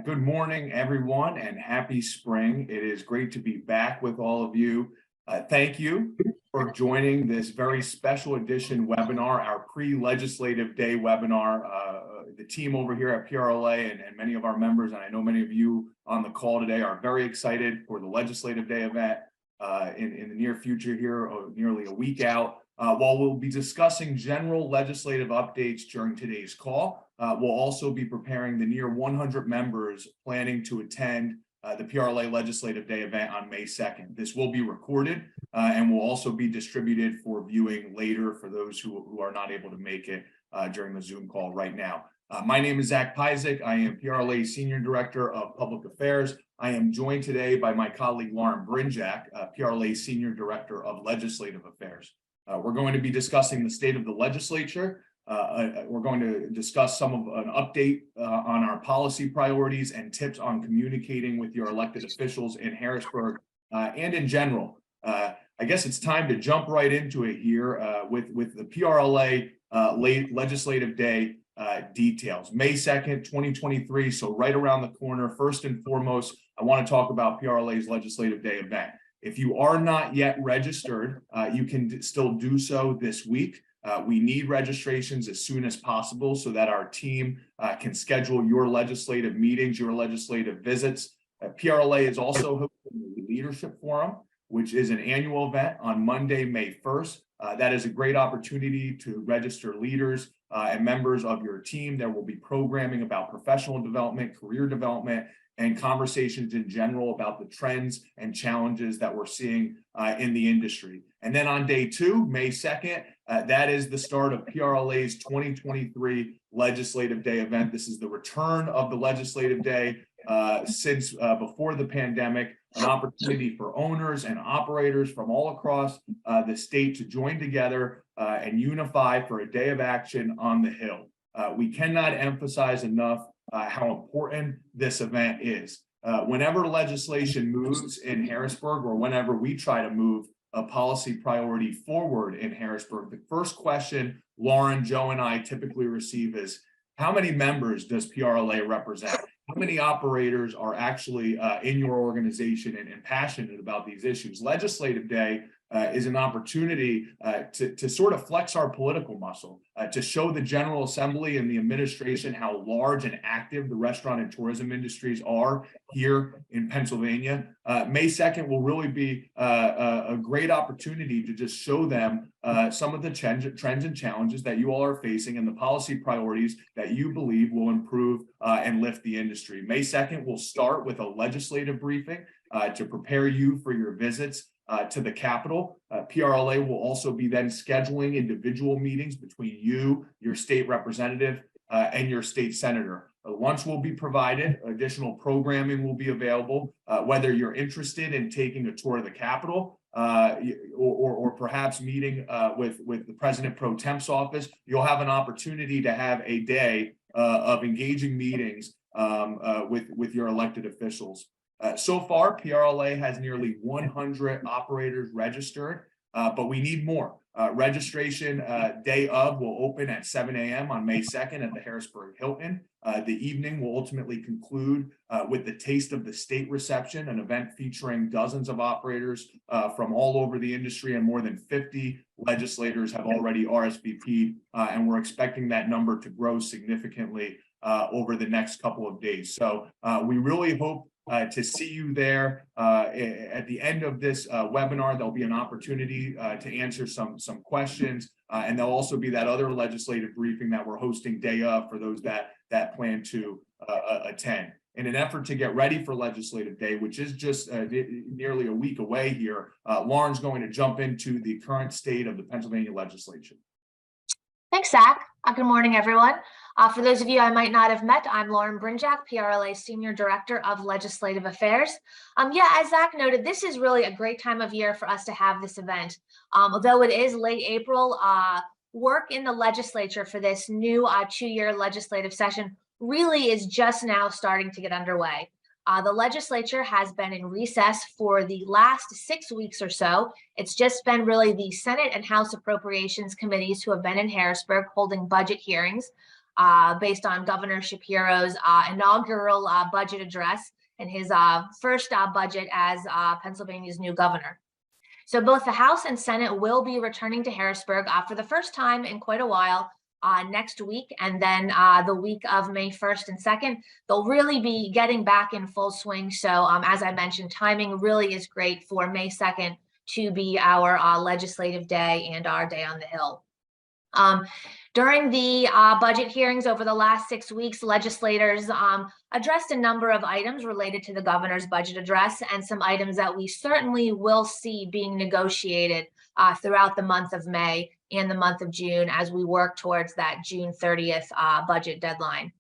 Good morning, everyone, and happy spring. It is great to be back with all of you. Thank you for joining this very special edition webinar, our pre-legislative day webinar. The team over here at PRLA and many of our members, and I know many of you on the call today, are very excited for the legislative day event in the near future here, nearly a week out. While we'll be discussing general legislative updates during today's call, we'll also be preparing the near 100 members planning to attend the PRLA Legislative Day event on May 2nd. This will be recorded and will also be distributed for viewing later for those who are not able to make it during the Zoom call right now. My name is Zak Pyzik. I am PRLA Senior Director of Public Affairs. I am joined today by my colleague Lauren Brinjac, PRLA Senior Director of Legislative Affairs. We're going to be discussing the state of the legislature. We're going to discuss some of an update on our policy priorities and tips on communicating with your elected officials in Harrisburg and in general. I guess it's time to jump right into it here with the PRLA Legislative Day details. May 2nd, 2023, so right around the corner. First and foremost, I want to talk about PRLA's Legislative Day event. If you are not yet registered, you can still do so this week. We need registrations as soon as possible so that our team can schedule your legislative meetings, your legislative visits. PRLA is also hosting the Leadership Forum, which is an annual event on Monday, May 1st. That is a great opportunity to register leaders and members of your team. There will be programming about professional development, career development, and conversations in general about the trends and challenges that we're seeing in the industry. And then on day 2, May 2nd, that is the start of PRLA's 2023 Legislative Day event. This is the return of the Legislative Day since before the pandemic, an opportunity for owners and operators from all across the state to join together and unify for a day of action on the Hill. We cannot emphasize enough how important this event is. Whenever legislation moves in Harrisburg, or whenever we try to move a policy priority forward in Harrisburg, the first question Lauren, Joe, and I typically receive is, how many members does PRLA represent? How many operators are actually in your organization and passionate about these issues? Legislative Day is an opportunity to sort of flex our political muscle, to show the General Assembly and the administration how large and active the restaurant and tourism industries are here in Pennsylvania. May 2nd will really be a great opportunity to just show them some of the trends and challenges that you all are facing and the policy priorities that you believe will improve and lift the industry. May 2nd will start with a legislative briefing to prepare you for your visits to the Capitol. PRLA will also be then scheduling individual meetings between you, your state representative, and your state senator. Lunch will be provided. Additional programming will be available. Whether you're interested in taking a tour of the Capitol or perhaps meeting with the President Pro Temp's office, you'll have an opportunity to have a day of engaging meetings with your elected officials. So far, PRLA has nearly 100 operators registered, but we need more. Registration day of will open at 7 a.m. on May 2nd at the Harrisburg Hilton. The evening will ultimately conclude with the Taste of the State reception, an event featuring dozens of operators from all over the industry, and more than 50 legislators have already RSVP'd, and we're expecting that number to grow significantly over the next couple of days. So we really hope to see you there. At the end of this webinar, there'll be an opportunity to answer some questions, and there'll also be that other legislative briefing that we're hosting day of for those that plan to attend. In an effort to get ready for Legislative Day, which is just nearly a week away here, Lauren's going to jump into the current state of the Pennsylvania legislature. Thanks, Zach. Good morning, everyone. For those of you I might not have met, I'm Lauren Brinjac, PRLA Senior Director of Legislative Affairs. As Zach noted, this is really a great time of year for us to have this event. Although it is late April, work in the legislature for this new 2-year legislative session really is just now starting to get underway. The legislature has been in recess for the last 6 weeks or so. It's just been really the Senate and House Appropriations Committees who have been in Harrisburg holding budget hearings. based on Governor Shapiro's inaugural budget address and his first budget as Pennsylvania's new governor. So both the House and Senate will be returning to Harrisburg for the first time in quite a while next week, and then the week of May 1st and 2nd, they'll really be getting back in full swing. So as I mentioned, timing really is great for May 2nd to be our legislative day and our day on the Hill. During the budget hearings over the last 6 weeks, legislators addressed a number of items related to the governor's budget address and some items that we certainly will see being negotiated throughout the month of May and the month of June as we work towards that June 30th budget deadline.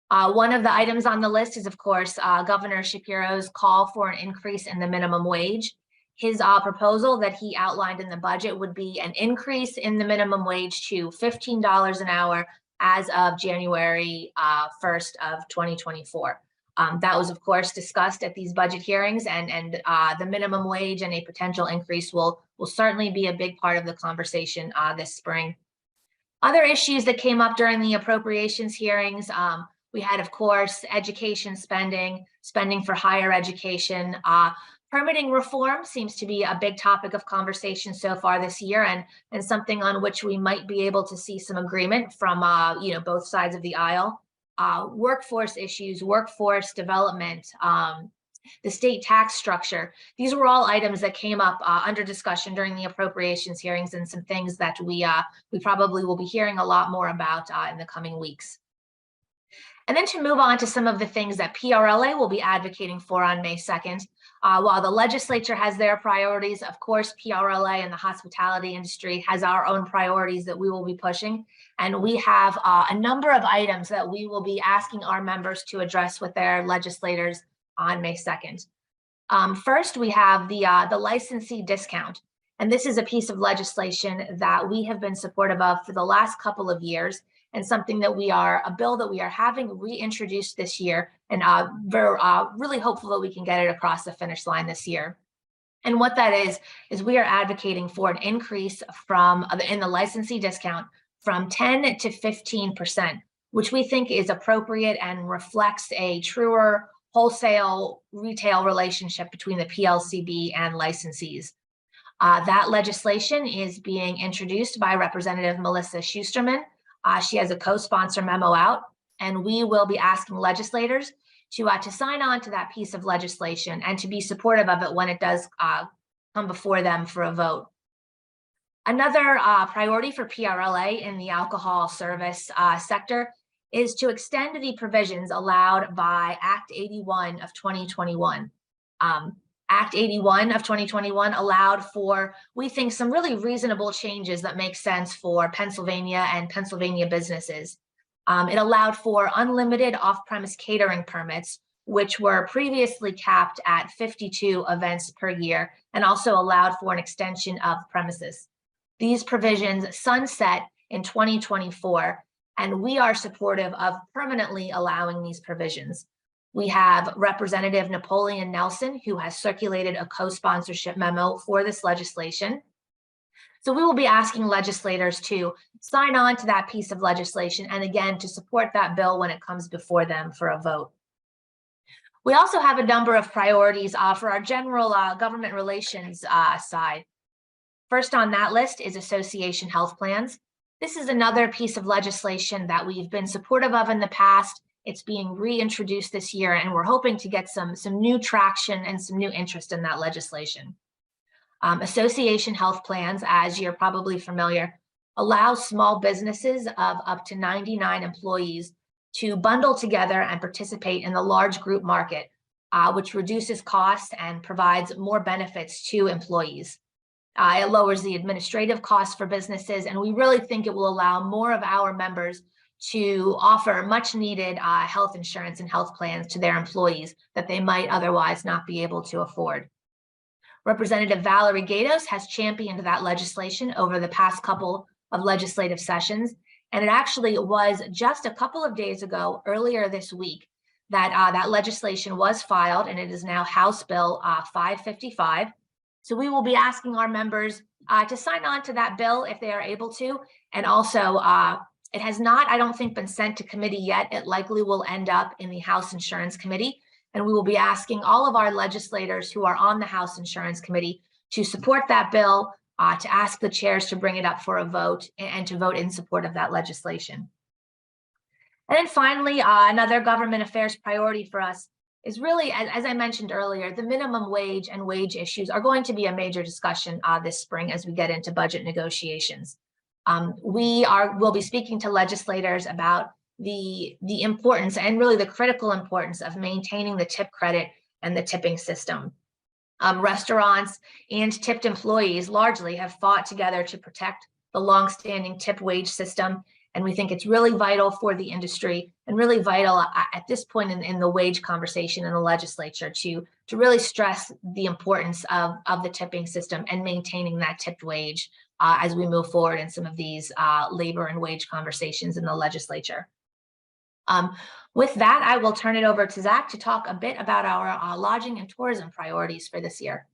One of the items on the list is, of course, Governor Shapiro's call for an increase in the minimum wage. His proposal that he outlined in the budget would be an increase in the minimum wage to $15 an hour as of January 1st of 2024. That was, of course, discussed at these budget hearings, and the minimum wage and a potential increase will certainly be a big part of the conversation this spring. Other issues that came up during the appropriations hearings, we had, of course, education spending for higher education. Permitting reform seems to be a big topic of conversation so far this year, and something on which we might be able to see some agreement from both sides of the aisle. Workforce issues, workforce development, the state tax structure. These were all items that came up under discussion during the appropriations hearings, and some things that we probably will be hearing a lot more about in the coming weeks. And then to move on to some of the things that PRLA will be advocating for on May 2nd. While the legislature has their priorities, of course, PRLA and the hospitality industry has our own priorities that we will be pushing. And we have a number of items that we will be asking our members to address with their legislators on May 2nd. First, we have the licensee discount. And this is a piece of legislation that we have been supportive of for the last couple of years, and something that a bill that we are having reintroduced this year, and we're really hopeful that we can get it across the finish line this year. And what that is we are advocating for an increase in the licensee discount from 10 to 15%, which we think is appropriate and reflects a truer wholesale retail relationship between the PLCB and licensees. That legislation is being introduced by Representative Melissa Schusterman. She has a co-sponsor memo out, and we will be asking legislators to sign on to that piece of legislation and to be supportive of it when it does come before them for a vote. Another priority for PRLA in the alcohol service sector is to extend the provisions allowed by Act 81 of 2021. Act 81 of 2021 allowed for, we think, some really reasonable changes that make sense for Pennsylvania and Pennsylvania businesses. It allowed for unlimited off-premise catering permits, which were previously capped at 52 events per year, and also allowed for an extension of premises. These provisions sunset in 2024, and we are supportive of permanently allowing these provisions. We have Representative Napoleon Nelson, who has circulated a co-sponsorship memo for this legislation. So we will be asking legislators to sign on to that piece of legislation, and again, to support that bill when it comes before them for a vote. We also have a number of priorities for our general government relations side. First on that list is association health plans. This is another piece of legislation that we've been supportive of in the past. It's being reintroduced this year, and we're hoping to get some new traction and some new interest in that legislation. Association health plans, as you're probably familiar, allow small businesses of up to 99 employees to bundle together and participate in the large group market, which reduces costs and provides more benefits to employees. It lowers the administrative costs for businesses, and we really think it will allow more of our members to offer much needed health insurance and health plans to their employees that they might otherwise not be able to afford. Representative Valerie Gatos has championed that legislation over the past couple of legislative sessions, and it actually was just a couple of days ago, earlier this week, that that legislation was filed, and it is now House Bill 555. So we will be asking our members to sign on to that bill if they are able to, and also It has not, I don't think, been sent to committee yet. It likely will end up in the House Insurance Committee. And we will be asking all of our legislators who are on the House Insurance Committee to support that bill, to ask the chairs to bring it up for a vote and to vote in support of that legislation. And then finally, another government affairs priority for us is really, as I mentioned earlier, the minimum wage and wage issues are going to be a major discussion this spring as we get into budget negotiations. We'll be speaking to legislators about the importance and really the critical importance of maintaining the tip credit and the tipping system. Restaurants and tipped employees largely have fought together to protect the longstanding tip wage system. And we think it's really vital for the industry and really vital at this point in the wage conversation in the legislature to really stress the importance of the tipping system and maintaining that tipped wage as we move forward in some of these labor and wage conversations in the legislature. With that, I will turn it over to Zach to talk a bit about our lodging and tourism priorities for this year.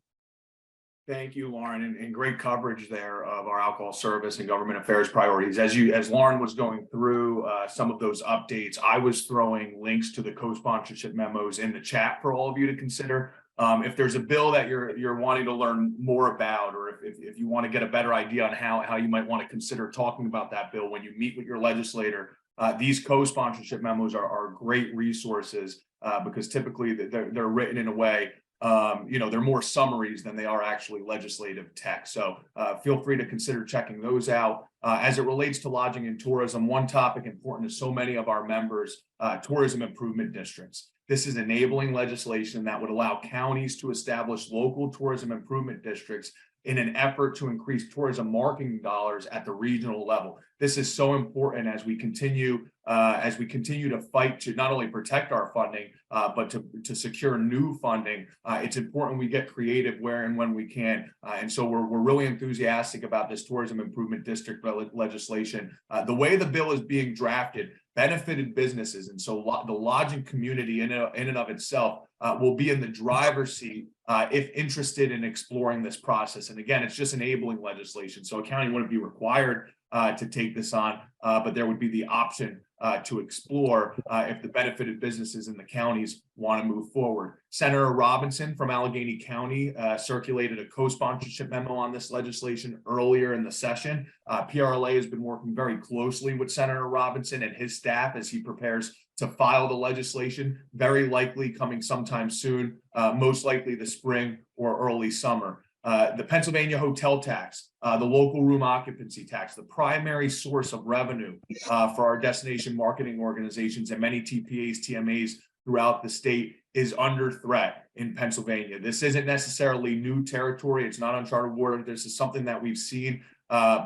Thank you, Lauren, and great coverage there of our alcohol service and government affairs priorities. As Lauren was going through some of those updates, I was throwing links to the co-sponsorship memos in the chat for all of you to consider. If there's a bill that you're wanting to learn more about, or if you want to get a better idea on how you might want to consider talking about that bill when you meet with your legislator, these co-sponsorship memos are great resources because typically they're written in a way, they're more summaries than they are actually legislative text. So feel free to consider checking those out. As it relates to lodging and tourism, one topic important to so many of our members, tourism improvement districts. This is enabling legislation that would allow counties to establish local tourism improvement districts in an effort to increase tourism marketing dollars at the regional level. This is so important as we continue to fight to not only protect our funding, but to secure new funding. It's important we get creative where and when we can. And so we're really enthusiastic about this tourism improvement district legislation. The way the bill is being drafted benefited businesses. And so the lodging community in and of itself will be in the driver's seat if interested in exploring this process. And again, it's just enabling legislation. So a county wouldn't be required to take this on, but there would be the option to explore if the benefited businesses in the counties want to move forward. Senator Robinson from Allegheny County circulated a co-sponsorship memo on this legislation earlier in the session. PRLA has been working very closely with Senator Robinson and his staff as he prepares to file the legislation, very likely coming sometime soon, most likely the spring or early summer. The Pennsylvania hotel tax, the local room occupancy tax, the primary source of revenue for our destination marketing organizations and many TPAs, TMAs throughout the state is under threat in Pennsylvania. This isn't necessarily new territory. It's not uncharted water. This is something that we've seen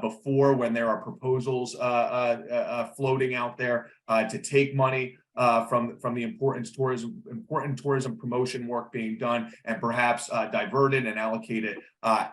before when there are proposals floating out there to take money from the important tourism promotion work being done and perhaps diverted and allocated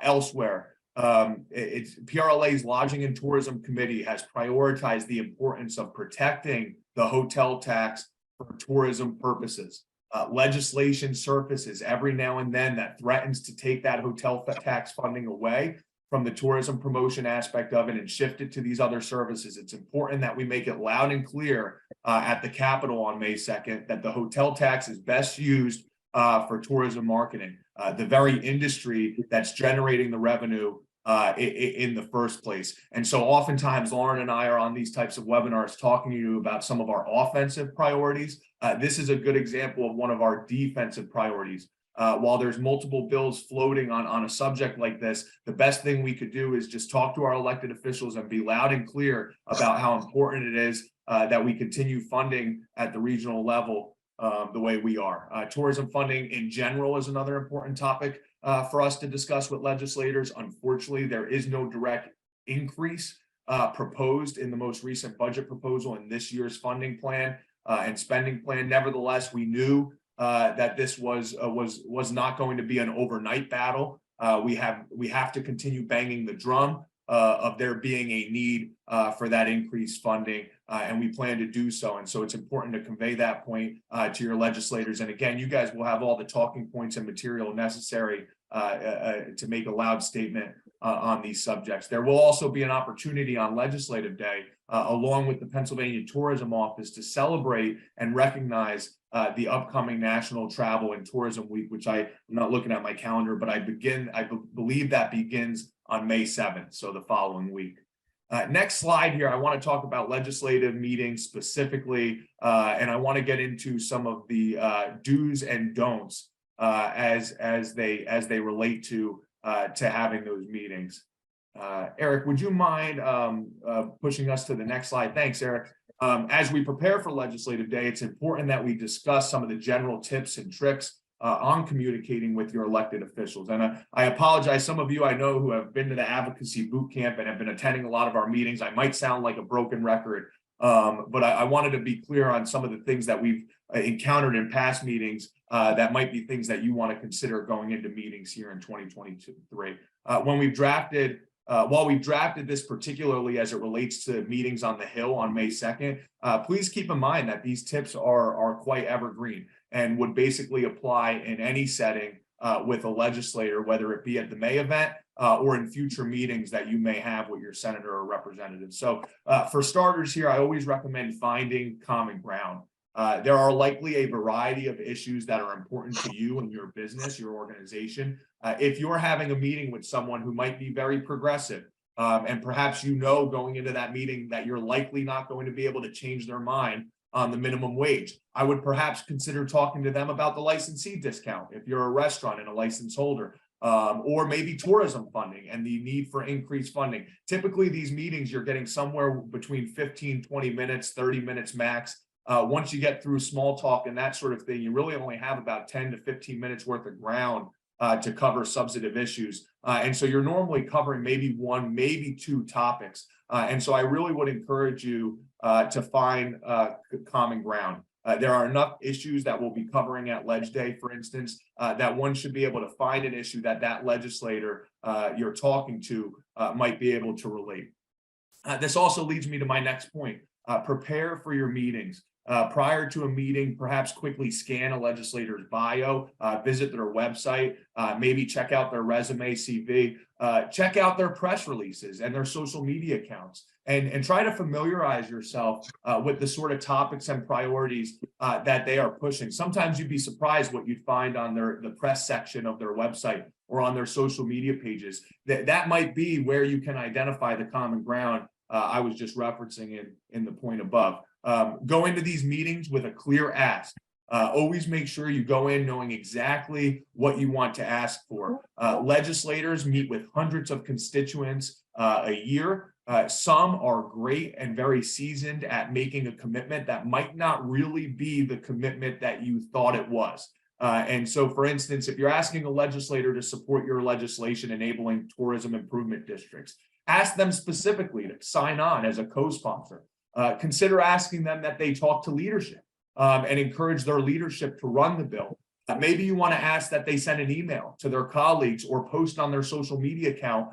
elsewhere. PRLA's Lodging and Tourism Committee has prioritized the importance of protecting the hotel tax for tourism purposes. Legislation surfaces every now and then that threatens to take that hotel tax funding away from the tourism promotion aspect of it and shift it to these other services. It's important that we make it loud and clear at the Capitol on May 2nd that the hotel tax is best used for tourism marketing, the very industry that's generating the revenue in the first place. And so oftentimes Lauren and I are on these types of webinars talking to you about some of our offensive priorities. This is a good example of one of our defensive priorities. While there's multiple bills floating on a subject like this, the best thing we could do is just talk to our elected officials and be loud and clear about how important it is that we continue funding at the regional level the way we are. Tourism funding in general is another important topic for us to discuss with legislators. Unfortunately, there is no direct increase proposed in the most recent budget proposal in this year's funding plan and spending plan. Nevertheless, we knew that this was not going to be an overnight battle. We have to continue banging the drum of there being a need for that increased funding, and we plan to do so. And so it's important to convey that point to your legislators. And again, you guys will have all the talking points and material necessary to make a loud statement on these subjects. There will also be an opportunity on legislative day along with the Pennsylvania Tourism Office, to celebrate and recognize the upcoming National Travel and Tourism Week, which I'm not looking at my calendar, but I believe that begins on May 7th, so the following week. Next slide here, I want to talk about legislative meetings specifically, and I want to get into some of the do's and don'ts as they relate to having those meetings. Eric, would you mind pushing us to the next slide? Thanks, Eric. As we prepare for Legislative Day, it's important that we discuss some of the general tips and tricks on communicating with your elected officials. And I apologize, some of you I know who have been to the advocacy boot camp and have been attending a lot of our meetings. I might sound like a broken record, but I wanted to be clear on some of the things that we've encountered in past meetings that might be things that you want to consider going into meetings here in 2023. While we've drafted this particularly as it relates to meetings on the Hill on May 2nd, please keep in mind that these tips are quite evergreen and would basically apply in any setting with a legislator, whether it be at the May event or in future meetings that you may have with your senator or representative. So for starters here, I always recommend finding common ground. There are likely a variety of issues that are important to you and your business, your organization. If you're having a meeting with someone who might be very progressive, and perhaps you know going into that meeting that you're likely not going to be able to change their mind on the minimum wage, I would perhaps consider talking to them about the licensee discount if you're a restaurant and a license holder, or maybe tourism funding and the need for increased funding. Typically, these meetings, you're getting somewhere between 15, 20 minutes, 30 minutes max. Once you get through small talk and that sort of thing, you really only have about 10 to 15 minutes worth of ground to cover substantive issues. And so you're normally covering maybe one, maybe two topics. And so I really would encourage you to find common ground. There are enough issues that we'll be covering at Leg Day, for instance, that one should be able to find an issue that legislator you're talking to might be able to relate. This also leads me to my next point. Prepare for your meetings. Prior to a meeting, perhaps quickly scan a legislator's bio, visit their website, maybe check out their resume, CV, check out their press releases and their social media accounts, and try to familiarize yourself with the sort of topics and priorities that they are pushing. Sometimes you'd be surprised what you'd find on the press section of their website or on their social media pages. That might be where you can identify the common ground I was just referencing in the point above. Go into these meetings with a clear ask. Always make sure you go in knowing exactly what you want to ask for. Legislators meet with hundreds of constituents a year. Some are great and very seasoned at making a commitment that might not really be the commitment that you thought it was. And so, for instance, if you're asking a legislator to support your legislation enabling tourism improvement districts, ask them specifically to sign on as a co-sponsor. Consider asking them that they talk to leadership and encourage their leadership to run the bill. Maybe you want to ask that they send an email to their colleagues or post on their social media account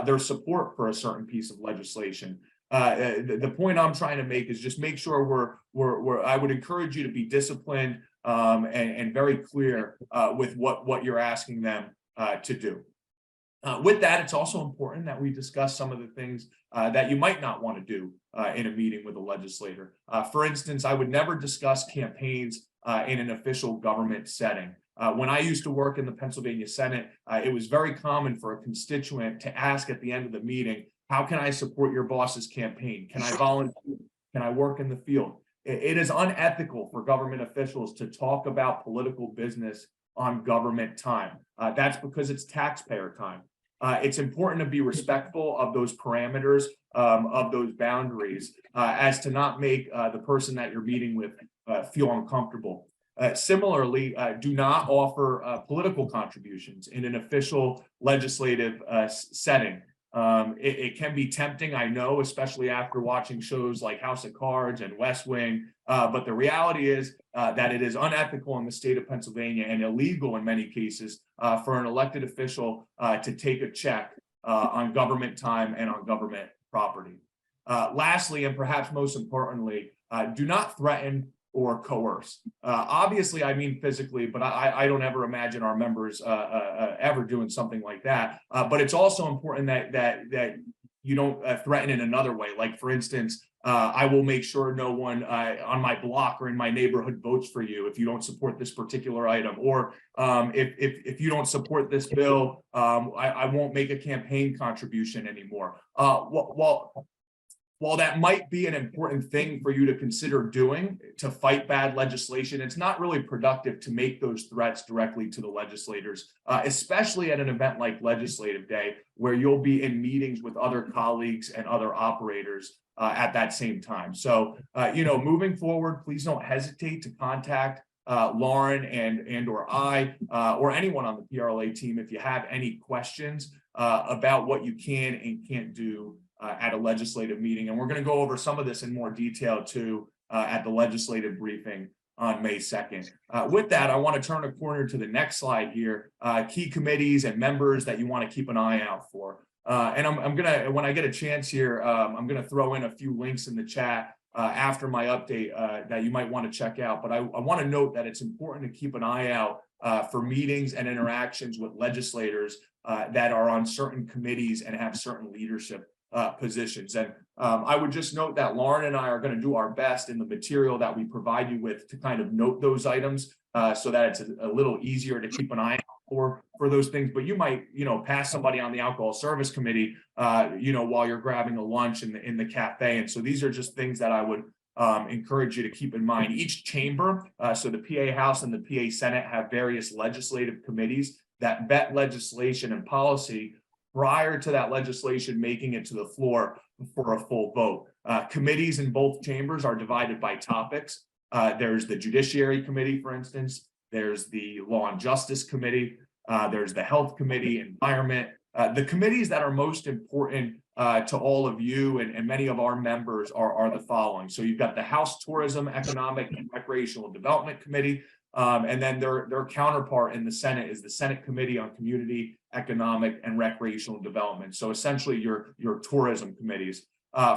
their support for a certain piece of legislation. The point I'm trying to make is just make sure I would encourage you to be disciplined and very clear with what you're asking them to do. With that, it's also important that we discuss some of the things that you might not want to do in a meeting with a legislator. For instance, I would never discuss campaigns in an official government setting. When I used to work in the Pennsylvania Senate, it was very common for a constituent to ask at the end of the meeting, how can I support your boss's campaign? Can I volunteer? Can I work in the field? It is unethical for government officials to talk about political business on government time. That's because it's taxpayer time. It's important to be respectful of those parameters, of those boundaries, as to not make the person that you're meeting with feel uncomfortable. Similarly, do not offer political contributions in an official legislative setting. It can be tempting, I know, especially after watching shows like House of Cards and West Wing, but the reality is that it is unethical in the state of Pennsylvania and illegal in many cases for an elected official to take a check on government time and on government property. Lastly, and perhaps most importantly, do not threaten or coerce. Obviously, I mean physically, but I don't ever imagine our members ever doing something like that. But it's also important that you don't threaten in another way. Like, for instance, I will make sure no one on my block or in my neighborhood votes for you if you don't support this particular item, or if you don't support this bill, I won't make a campaign contribution anymore. While that might be an important thing for you to consider doing to fight bad legislation, it's not really productive to make those threats directly to the legislators, especially at an event like Legislative Day, where you'll be in meetings with other colleagues and other operators at that same time. So, moving forward, please don't hesitate to contact Lauren and or I or anyone on the PRLA team if you have any questions about what you can and can't do at a legislative meeting. And we're going to go over some of this in more detail too at the legislative briefing on May 2nd. With that, I want to turn a corner to the next slide here, key committees and members that you want to keep an eye out for. And I'm gonna, when I get a chance here, I'm gonna throw in a few links in the chat after my update that you might want to check out. But I want to note that it's important to keep an eye out for meetings and interactions with legislators that are on certain committees and have certain leadership positions. And I would just note that Lauren and I are going to do our best in the material that we provide you with to kind of note those items so that it's a little easier to keep an eye out for those things. But you might, pass somebody on the alcohol service committee, while you're grabbing a lunch in the cafe. And so these are just things that I would encourage you to keep in mind. Each chamber, so the PA House and the PA Senate, have various legislative committees that vet legislation and policy prior to that legislation making it to the floor for a full vote. Committees in both chambers are divided by topics. There's the Judiciary Committee, for instance. There's the Law and Justice Committee. There's the Health Committee, Environment. The committees that are most important to all of you and many of our members are the following. So you've got the House Tourism, Economic, and Recreational Development Committee. And then their counterpart in the Senate is the Senate Committee on Community, Economic, and Recreational Development. So essentially your tourism committees.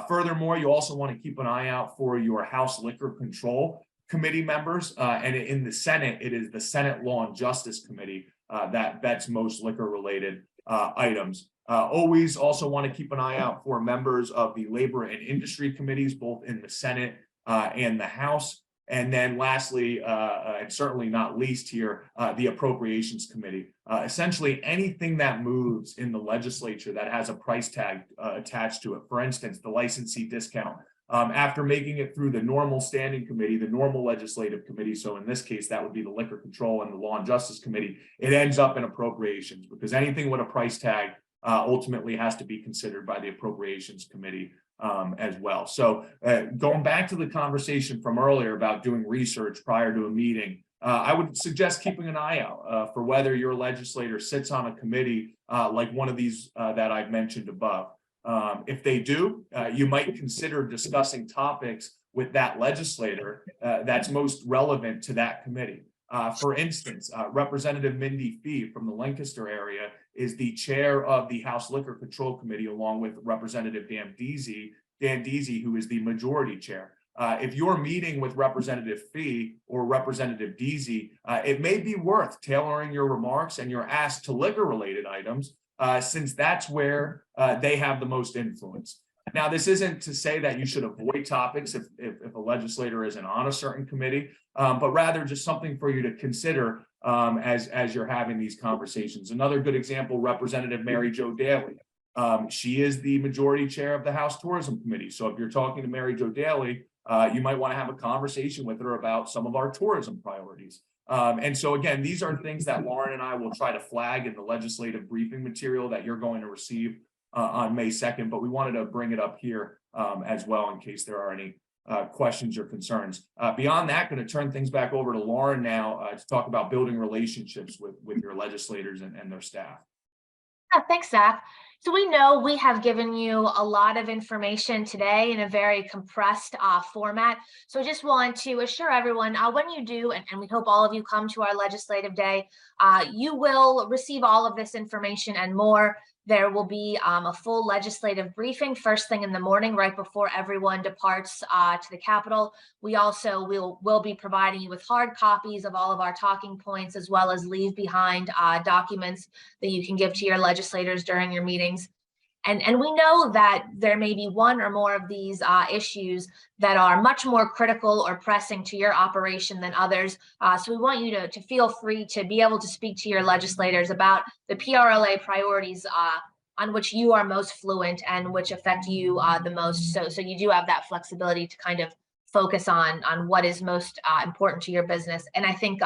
Furthermore, you also want to keep an eye out for your House Liquor Control Committee members. And in the Senate, it is the Senate Law and Justice Committee that vets most liquor-related items. Always also want to keep an eye out for members of the Labor and Industry Committees, both in the Senate and the House. And then lastly, and certainly not least here, the Appropriations Committee. Essentially anything that moves in the legislature that has a price tag attached to it. For instance, the licensee discount. After making it through the normal standing committee, the normal legislative committee, so in this case, that would be the Liquor Control and the Law and Justice Committee, it ends up in Appropriations, because anything with a price tag ultimately has to be considered by the Appropriations Committee as well. So going back to the conversation from earlier about doing research prior to a meeting, I would suggest keeping an eye out for whether your legislator sits on a committee like one of these that I've mentioned above. If they do, you might consider discussing topics with that legislator that's most relevant to that committee. For instance, Representative Mindy Fee from the Lancaster area is the chair of the House Liquor Control Committee, along with Representative Dan Deasy, who is the majority chair. If you're meeting with Representative Fee or Representative Deasy, it may be worth tailoring your remarks and your ask to liquor-related items, since that's where they have the most influence. Now, this isn't to say that you should avoid topics if a legislator isn't on a certain committee, but rather just something for you to consider as you're having these conversations. Another good example, Representative Mary Jo Daley. She is the majority chair of the House Tourism Committee. So if you're talking to Mary Jo Daley, you might want to have a conversation with her about some of our tourism priorities. And so again, these are things that Lauren and I will try to flag in the legislative briefing material that you're going to receive on May 2nd, but we wanted to bring it up here as well in case there are any questions or concerns. Beyond that, going to turn things back over to Lauren now to talk about building relationships with your legislators and their staff. Thanks, Zach. So we know we have given you a lot of information today in a very compressed format. So I just want to assure everyone when you do, and we hope all of you come to our legislative day, you will receive all of this information and more. There will be a full legislative briefing first thing in the morning, right before everyone departs to the Capitol. We also will be providing you with hard copies of all of our talking points, as well as leave behind documents that you can give to your legislators during your meetings. And we know that there may be one or more of these issues that are much more critical or pressing to your operation than others. So we want you to feel free to be able to speak to your legislators about the PRLA priorities on which you are most fluent and which affect you the most. So you do have that flexibility to kind of focus on what is most important to your business. And I think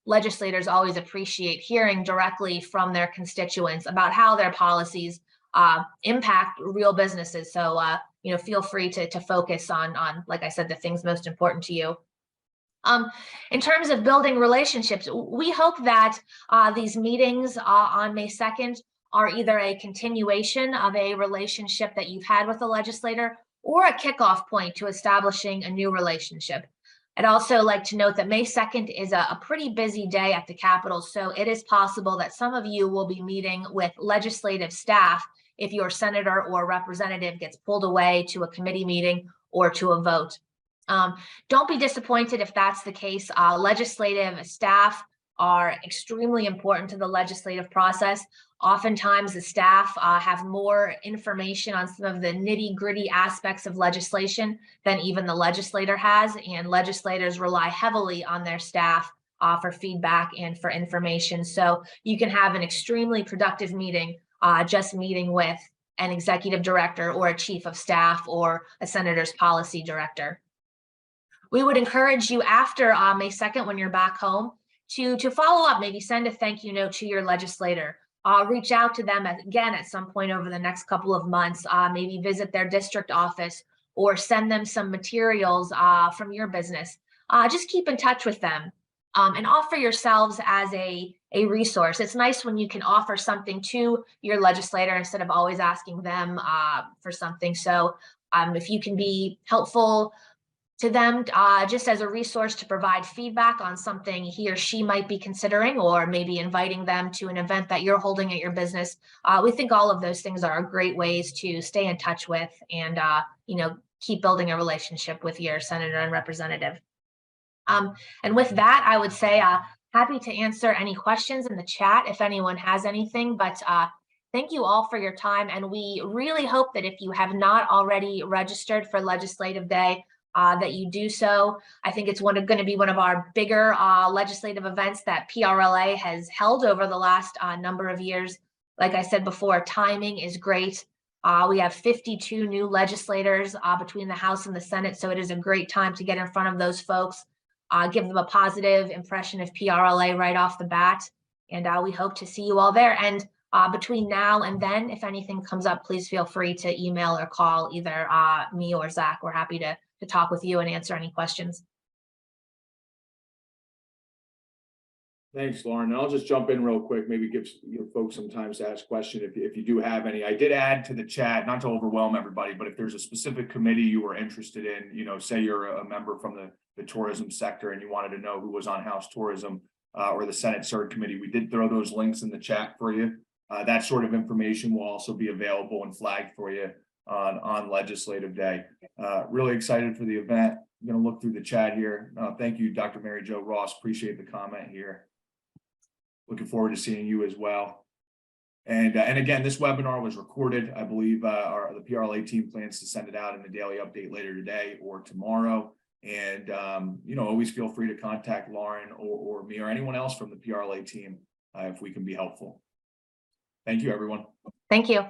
legislators always appreciate hearing directly from their constituents about how their policies impact real businesses. So feel free to focus on, like I said, the things most important to you. In terms of building relationships, we hope that these meetings on May 2nd are either a continuation of a relationship that you've had with a legislator or a kickoff point to establishing a new relationship. I'd also like to note that May 2nd is a pretty busy day at the Capitol, so it is possible that some of you will be meeting with legislative staff if your senator or representative gets pulled away to a committee meeting or to a vote. Don't be disappointed if that's the case. Legislative staff are extremely important to the legislative process. Oftentimes the staff have more information on some of the nitty-gritty aspects of legislation than even the legislator has, and legislators rely heavily on their staff for feedback and for information. So you can have an extremely productive meeting just meeting with an executive director or a chief of staff or a senator's policy director. We would encourage you after May 2nd, when you're back home, to follow up, maybe send a thank you note to your legislator. Reach out to them again at some point over the next couple of months, maybe visit their district office or send them some materials from your business. Just keep in touch with them and offer yourselves as a resource. It's nice when you can offer something to your legislator instead of always asking them for something. So if you can be helpful to them just as a resource to provide feedback on something he or she might be considering, or maybe inviting them to an event that you're holding at your business. We think all of those things are great ways to stay in touch with and, keep building a relationship with your senator and representative. And with that, I would say happy to answer any questions in the chat if anyone has anything, but thank you all for your time. And we really hope that if you have not already registered for Legislative Day, that you do so. I think it's going to be one of our bigger legislative events that PRLA has held over the last number of years. Like I said before, timing is great. We have 52 new legislators between the House and the Senate, so it is a great time to get in front of those folks, give them a positive impression of PRLA right off the bat, and we hope to see you all there. And between now and then, if anything comes up, please feel free to email or call either me or Zach. We're happy to talk with you and answer any questions. Thanks, Lauren. I'll just jump in real quick, maybe give folks some time to ask questions if you do have any. I did add to the chat, not to overwhelm everybody, but if there's a specific committee you were interested in, say you're a member from the tourism sector and you wanted to know who was on House Tourism or the Senate CERT committee, we did throw those links in the chat for you. That sort of information will also be available and flagged for you on Legislative Day. Really excited for the event. I'm going to look through the chat here. Thank you, Dr. Mary Jo Ross. Appreciate the comment here. Looking forward to seeing you as well. And again, this webinar was recorded. I believe the PRLA team plans to send it out in the daily update later today or tomorrow. And always feel free to contact Lauren or me or anyone else from the PRLA team if we can be helpful. Thank you, everyone. Thank you.